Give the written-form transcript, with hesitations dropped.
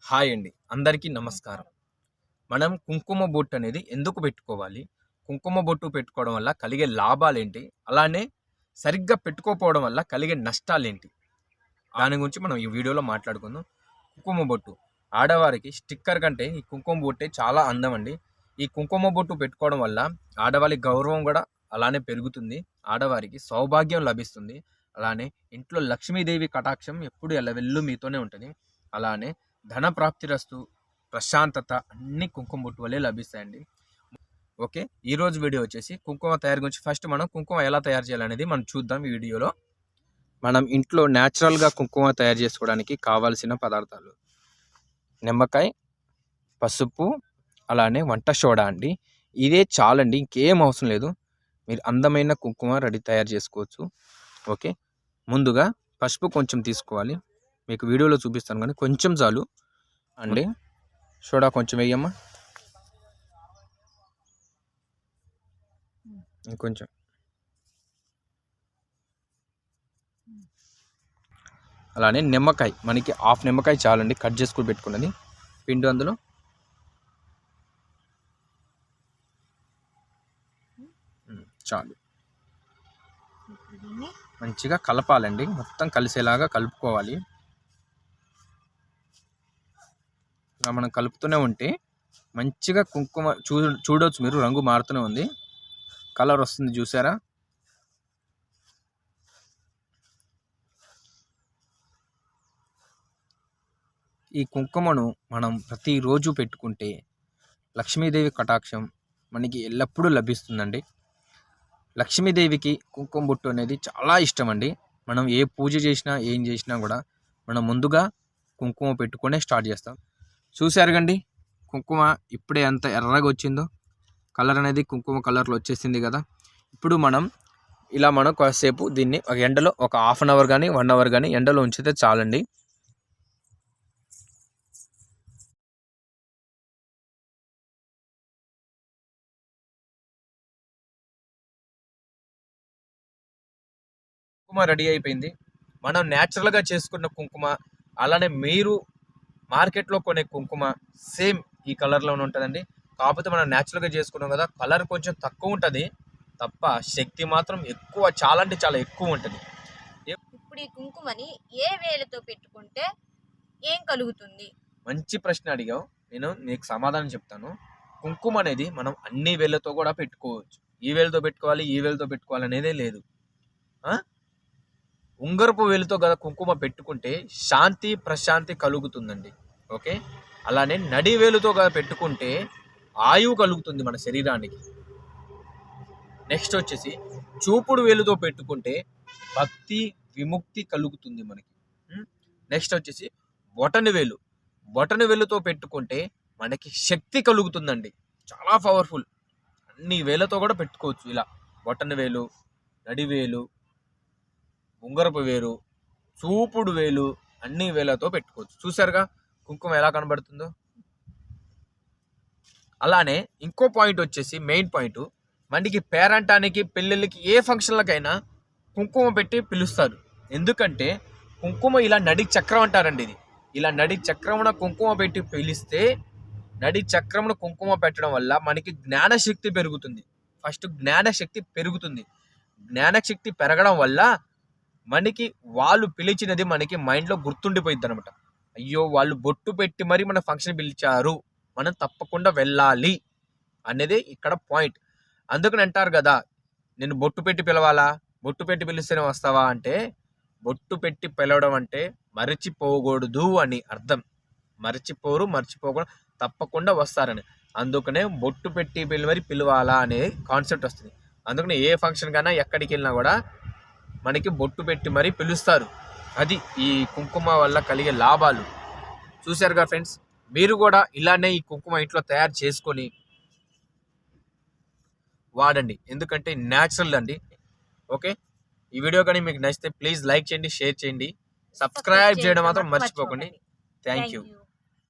Hi అండి, అందరికీ నమస్కారం. మనం కుంకుమ బొట్టు అనేది ఎందుకు పెట్టుకోవాలి? కుంకుమ బొట్టు పెట్టుకోవడం వల్ల కలిగే లాభాలేంటి? అలానే సరిగ్గా పెట్టుకోకపోవడం వల్ల కలిగే నష్టాలేంటి? దాని గురించి మనం ఈ వీడియోలో మాట్లాడుకుందాం. కుంకుమ బొట్టు ఆడవారికి స్టిక్కర్ కంటే ఈ కుంకుమ బొట్టే చాలా అందం అండి. ఈ కుంకుమ బొట్టు పెట్టుకోవడం వల్ల ఆడవారి గౌరవం కూడా అలానే పెరుగుతుంది. ఆడవారికి సౌభాగ్యం లభిస్తుంది. అలానే ఇంట్లో లక్ష్మీదేవి కటాక్షం ఎప్పుడు ఎల్లవెల్లు మీతోనే ఉంటుంది. అలానే ధన ప్రాప్తిరస్తు, ప్రశాంతత అన్ని కుంకుమ బొట్టు వల్లే లభిస్తాయండి. ఓకే, ఈరోజు వీడియో వచ్చేసి కుంకుమ తయారు గురించి. ఫస్ట్ మనం కుంకుమ ఎలా తయారు చేయాలనేది మనం చూద్దాం ఈ వీడియోలో. మనం ఇంట్లో న్యాచురల్గా కుంకుమ తయారు చేసుకోవడానికి కావాల్సిన పదార్థాలు: నిమ్మకాయ, పసుపు, అలానే వంట సోడా అండి. ఇదే చాలండి, ఇంకేం అవసరం లేదు. మీరు అందమైన కుంకుమ రెడీ తయారు చేసుకోవచ్చు. ఓకే, ముందుగా పసుపు కొంచెం తీసుకోవాలి. మీకు వీడియోలో చూపిస్తాను కానీ కొంచెం చాలు అండి. సోడా కొంచెం వేయమ్మా, ఇంకొంచెం. అలానే నిమ్మకాయ, మనకి హాఫ్ నిమ్మకాయ చాలండి, కట్ చేసుకుని పెట్టుకున్నది. పిండి అందులో చాలు. మంచిగా కలపాలండి, మొత్తం కలిసేలాగా కలుపుకోవాలి. ఇలా మనం కలుపుతూనే ఉంటే మంచిగా కుంకుమ చూడవచ్చు మీరు, రంగు మారుతూనే ఉంది, కలర్ వస్తుంది చూసారా. ఈ కుంకుమను మనం ప్రతిరోజు పెట్టుకుంటే లక్ష్మీదేవి కటాక్షం మనకి ఎల్లప్పుడూ లభిస్తుందండి. లక్ష్మీదేవికి కుంకుమ బొట్టు అనేది చాలా ఇష్టం అండి. మనం ఏ పూజ చేసినా ఏం చేసినా కూడా మనం ముందుగా కుంకుమ పెట్టుకునే స్టార్ట్ చేస్తాం. చూశారు కండి, కుంకుమ ఇప్పుడే ఎంత ఎర్రగా వచ్చిందో, కలర్ అనేది కుంకుమ కలర్లో వచ్చేసింది కదా. ఇప్పుడు మనం కాసేపు దీన్ని ఒక ఎండలో ఒక హాఫ్ అన్ అవర్ కానీ 1 అవర్ కానీ ఎండలో ఉంచితే చాలండి. కుంకుమ రెడీ అయిపోయింది. మనం న్యాచురల్గా చేసుకున్న కుంకుమ, అలానే మీరు మార్కెట్లో కొనే కుంకుమ సేమ్ ఈ కలర్లోనే ఉంటుందండి. కాకపోతే మనం న్యాచురల్గా చేసుకున్నాం కదా, కలర్ కొంచెం తక్కువ ఉంటుంది తప్ప శక్తి మాత్రం ఎక్కువ, చాలా అంటే చాలా ఎక్కువ ఉంటుంది. ఇప్పుడు ఈ కుంకుమని ఏ వేలతో పెట్టుకుంటే ఏం కలుగుతుంది? మంచి ప్రశ్న అడిగావు, నేను నీకు సమాధానం చెప్తాను. కుంకుమ అనేది మనం అన్ని వేళ్ళతో కూడా పెట్టుకోవచ్చు. ఈ వేలతో పెట్టుకోవాలి, ఈ వేలతో పెట్టుకోవాలి అనేదే లేదు. ఉంగరపు వేలుతో గల కుంకుమ పెట్టుకుంటే శాంతి ప్రశాంతి కలుగుతుందండి. ఓకే, అలానే నడి వేలుతో గల పెట్టుకుంటే ఆయువు కలుగుతుంది మన శరీరానికి. నెక్స్ట్ వచ్చేసి చూపుడు వేలుతో పెట్టుకుంటే భక్తి విముక్తి కలుగుతుంది మనకి. నెక్స్ట్ వచ్చేసి బొటని వేలుతో పెట్టుకుంటే మనకి శక్తి కలుగుతుందండి, చాలా పవర్ఫుల్. అన్ని వేలతో కూడా పెట్టుకోవచ్చు. ఇలా బొటని వేలు, నడివేలు, ఉంగరపు వేలు, చూపుడు వేలు, అన్ని వేలతో పెట్టుకోవచ్చు. చూసారుగా కుంకుమ ఎలా కనబడుతుందో. అలానే ఇంకో పాయింట్ వచ్చేసి మెయిన్ పాయింట్, మనకి పేరంటానికి, పెళ్ళిళ్ళకి, ఏ ఫంక్షన్లకైనా కుంకుమ పెట్టి పిలుస్తారు. ఎందుకంటే కుంకుమ ఇలా నడి చక్రం అంటారండి. ఇది ఇలా నడి చక్రమున కుంకుమ పెట్టి పిలిస్తే, నడి చక్రమున కుంకుమ పెట్టడం వల్ల మనకి జ్ఞానశక్తి పెరుగుతుంది. ఫస్ట్ జ్ఞానశక్తి పెరుగుతుంది. జ్ఞానశక్తి పెరగడం వల్ల మనకి వాళ్ళు పిలిచినది మనకి మైండ్లో గుర్తుండిపోయింది అనమాట. అయ్యో, వాళ్ళు బొట్టు పెట్టి మరి మన ఫంక్షన్ పిలిచారు, మనం తప్పకుండా వెళ్ళాలి అనేది ఇక్కడ పాయింట్. అందుకని అంటారు కదా, నేను బొట్టు పెట్టి పిలవాలా, బొట్టు పెట్టి పిలిస్తేనే వస్తావా అంటే, బొట్టు పెట్టి పిలవడం అంటే మరచిపోకూడదు అని అర్థం. మర్చిపోకూడదు, తప్పకుండా వస్తారని. అందుకనే బొట్టు పెట్టి మరి పిలవాలా అనే కాన్సెప్ట్ వస్తుంది. అందుకనే ఏ ఫంక్షన్ కన్నా ఎక్కడికి వెళ్ళినా కూడా మనకి బొట్టు పెట్టి మరీ పిలుస్తారు. అది ఈ కుంకుమ వల్ల కలిగే లాభాలు. చూశారుగా ఫ్రెండ్స్, మీరు కూడా ఇలానే ఈ కుంకుమ ఇంట్లో తయారు చేసుకొని వాడండి, ఎందుకంటే న్యాచురల్ అండి. ఓకే, ఈ వీడియో కానీ మీకు నచ్చితే ప్లీజ్ లైక్ చేయండి, షేర్ చేయండి, సబ్స్క్రైబ్ చేయడం మాత్రం మర్చిపోకండి. Thank you.